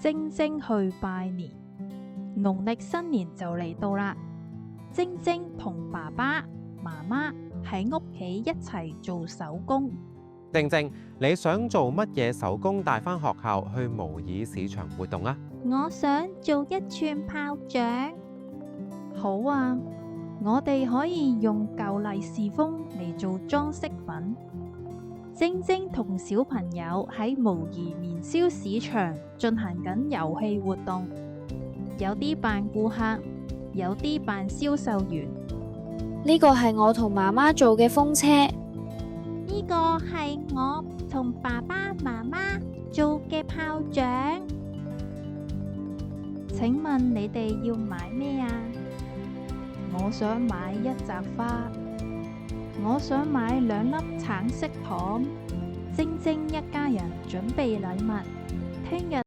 晶晶去拜年。農曆新年就嚟到啦，晶晶同爸爸、媽媽喺屋企一齊做手工。晶晶，你想做乜嘢手工帶返學校去模擬市場活動啊？我想做一串炮仗。好啊，我哋可以用舊利是封嚟做裝飾品。晶晶同小朋友喺模擬年宵市場進行緊遊戲活動，有啲扮顧客，有啲扮銷售員。呢個係我同媽媽做嘅風車。呢個係我同爸爸媽媽做嘅炮仗。請問你哋要買咩啊？我想買一紮花，我想買2粒橙色糖。晶晶一家人準備禮物，聽日